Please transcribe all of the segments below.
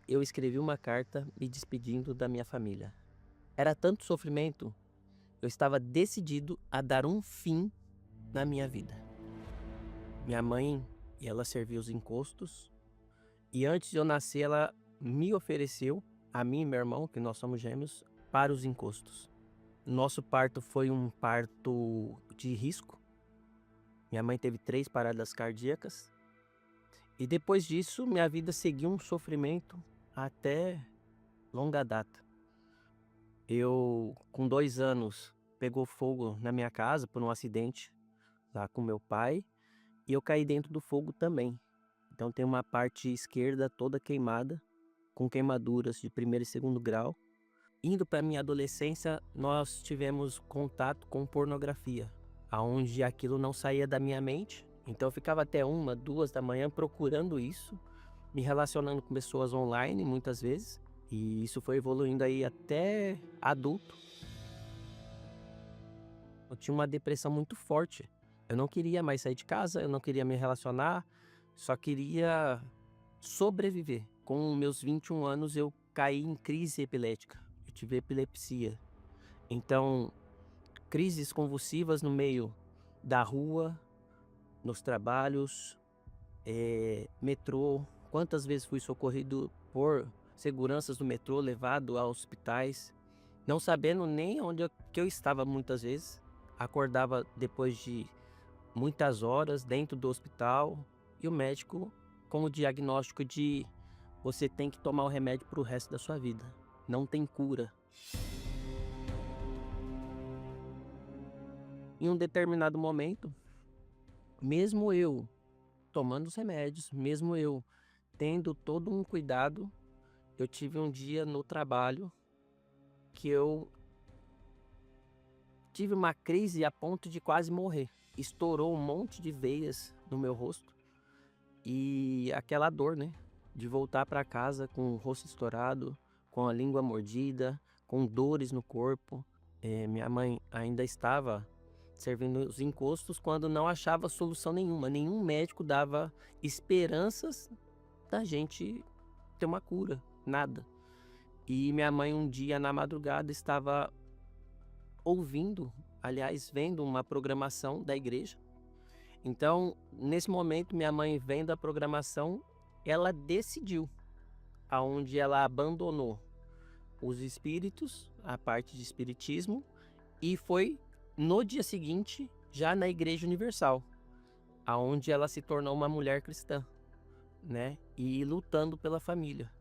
eu escrevi uma carta me despedindo da minha família. Era tanto sofrimento, eu estava decidido a dar um fim na minha vida. Minha mãe, ela serviu os encostos e antes de eu nascer ela me ofereceu, a mim e meu irmão, que nós somos gêmeos, para os encostos. Nosso parto foi um parto de risco. Minha mãe teve 3 paradas cardíacas e depois disso minha vida seguiu um sofrimento até longa data. Eu, com 2 anos, pegou fogo na minha casa por um acidente lá com meu pai, e eu caí dentro do fogo também. Então tem uma parte esquerda toda queimada, com queimaduras de primeiro e segundo grau. Indo para minha adolescência, nós tivemos contato com pornografia, aonde aquilo não saía da minha mente. Então eu ficava até 1, 2 da manhã procurando isso, me relacionando com pessoas online muitas vezes, e isso foi evoluindo aí até adulto. Eu tinha uma depressão muito forte. Eu não queria mais sair de casa, eu não queria me relacionar, só queria sobreviver. Com meus 21 anos eu caí em crise epilética, eu tive epilepsia. Então, crises convulsivas no meio da rua, nos trabalhos, metrô. Quantas vezes fui socorrido por seguranças do metrô, levado a hospitais, não sabendo nem onde que eu estava muitas vezes. Acordava depois de muitas horas dentro do hospital e o médico com o diagnóstico de você tem que tomar o remédio para o resto da sua vida, não tem cura. Em um determinado momento, mesmo eu tomando os remédios, mesmo eu tendo todo um cuidado, eu tive um dia no trabalho que eu tive uma crise a ponto de quase morrer. Estourou um monte de veias no meu rosto e aquela dor, né, de voltar para casa com o rosto estourado, com a língua mordida, com dores no corpo. Minha mãe ainda estava servindo os encostos quando não achava solução nenhuma. Nenhum médico dava esperanças da gente ter uma cura, nada. E minha mãe um dia na madrugada estava ouvindo, aliás, vendo uma programação da igreja. Então, nesse momento, minha mãe vendo a programação, ela decidiu, aonde ela abandonou os espíritos, a parte de espiritismo, e foi no dia seguinte, já na Igreja Universal, aonde ela se tornou uma mulher cristã, né? E lutando pela família.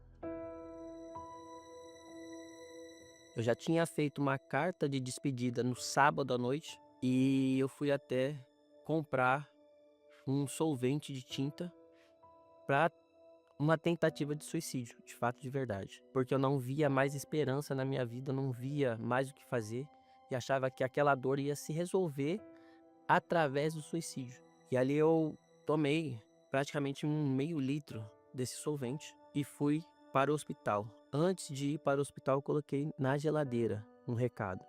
Eu já tinha feito uma carta de despedida no sábado à noite e eu fui até comprar um solvente de tinta para uma tentativa de suicídio, de fato, de verdade. Porque eu não via mais esperança na minha vida, eu não via mais o que fazer e achava que aquela dor ia se resolver através do suicídio. E ali eu tomei praticamente um meio litro desse solvente e fui para o hospital. Antes de ir para o hospital, eu coloquei na geladeira um recado: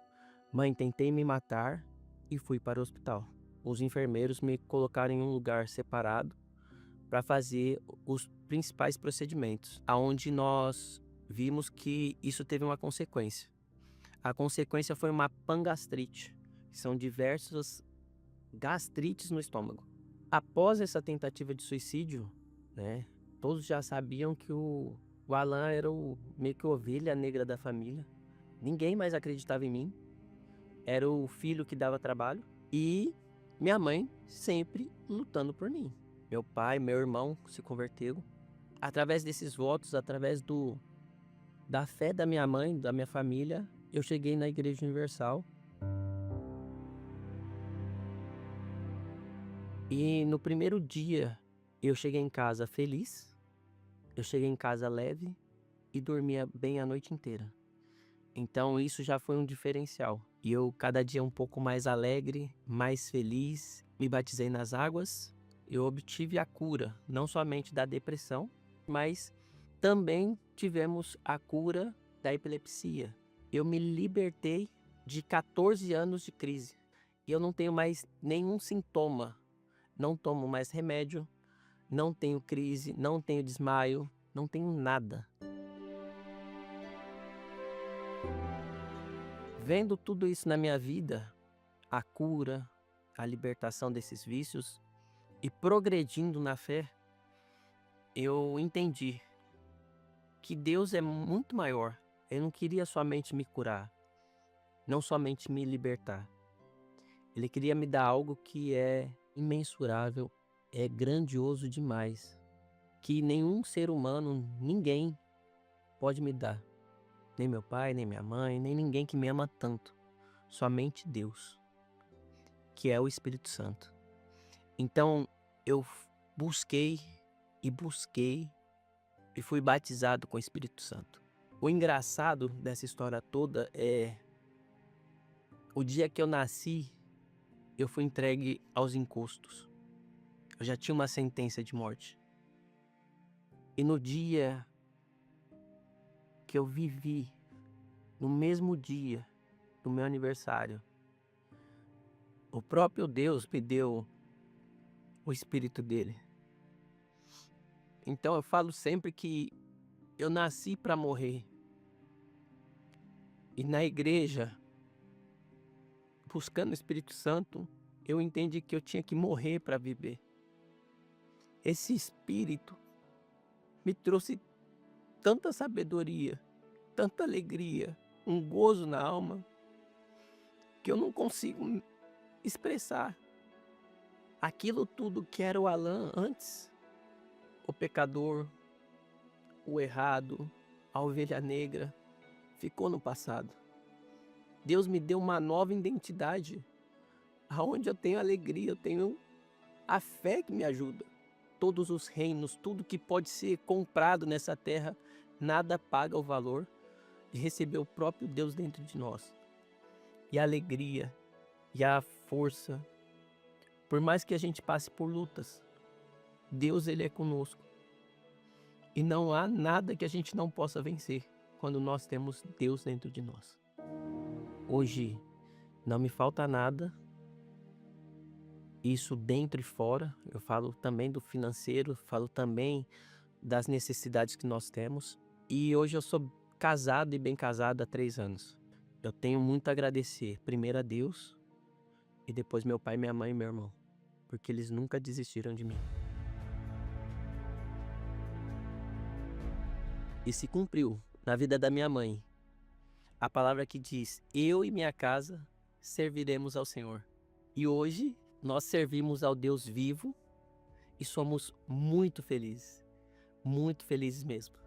mãe, tentei me matar e fui para o hospital. Os enfermeiros me colocaram em um lugar separado para fazer os principais procedimentos, aonde nós vimos que isso teve uma consequência. A consequência foi uma pangastrite, que são diversas gastrites no estômago. Após essa tentativa de suicídio, né, todos já sabiam que o Alan era meio que a ovelha negra da família. Ninguém mais acreditava em mim. Era o filho que dava trabalho e minha mãe sempre lutando por mim. Meu pai, meu irmão se converteram. Através desses votos, através da fé da minha mãe, da minha família, eu cheguei na Igreja Universal. E no primeiro dia, eu cheguei em casa feliz, eu cheguei em casa leve e dormia bem a noite inteira. Então isso já foi um diferencial. E eu cada dia um pouco mais alegre, mais feliz, me batizei nas águas. Eu obtive a cura, não somente da depressão, mas também tivemos a cura da epilepsia. Eu me libertei de 14 anos de crise. E eu não tenho mais nenhum sintoma. Não tomo mais remédio, não tenho crise, não tenho desmaio, não tenho nada. Vendo tudo isso na minha vida, a cura, a libertação desses vícios e progredindo na fé, eu entendi que Deus é muito maior. Ele não queria somente me curar, não somente me libertar. Ele queria me dar algo que é imensurável, é grandioso demais, que nenhum ser humano, ninguém pode me dar. Nem meu pai, nem minha mãe, nem ninguém que me ama tanto. Somente Deus, que é o Espírito Santo. Então eu busquei e busquei e fui batizado com o Espírito Santo. O engraçado dessa história toda é o dia que eu nasci, eu fui entregue aos encostos. Eu já tinha uma sentença de morte. E no dia que eu vivi, no mesmo dia do meu aniversário, o próprio Deus me deu o Espírito dele. Então eu falo sempre que eu nasci para morrer. E na igreja, buscando o Espírito Santo, eu entendi que eu tinha que morrer para viver. Esse Espírito me trouxe tanta sabedoria, tanta alegria, um gozo na alma, que eu não consigo expressar. Aquilo tudo que era o Alan antes, o pecador, o errado, a ovelha negra, ficou no passado. Deus me deu uma nova identidade, aonde eu tenho alegria, eu tenho a fé que me ajuda. Todos os reinos, tudo que pode ser comprado nessa terra, nada paga o valor de receber o próprio Deus dentro de nós. E a alegria, e a força, por mais que a gente passe por lutas, Deus ele é conosco. E não há nada que a gente não possa vencer quando nós temos Deus dentro de nós. Hoje não me falta nada, isso dentro e fora. Eu falo também do financeiro, falo também das necessidades que nós temos. E hoje eu sou casado e bem casado há 3 anos. Eu tenho muito a agradecer, primeiro a Deus e depois meu pai, minha mãe e meu irmão, porque eles nunca desistiram de mim. E se cumpriu na vida da minha mãe a palavra que diz: eu e minha casa serviremos ao Senhor. E hoje nós servimos ao Deus vivo e somos muito felizes mesmo.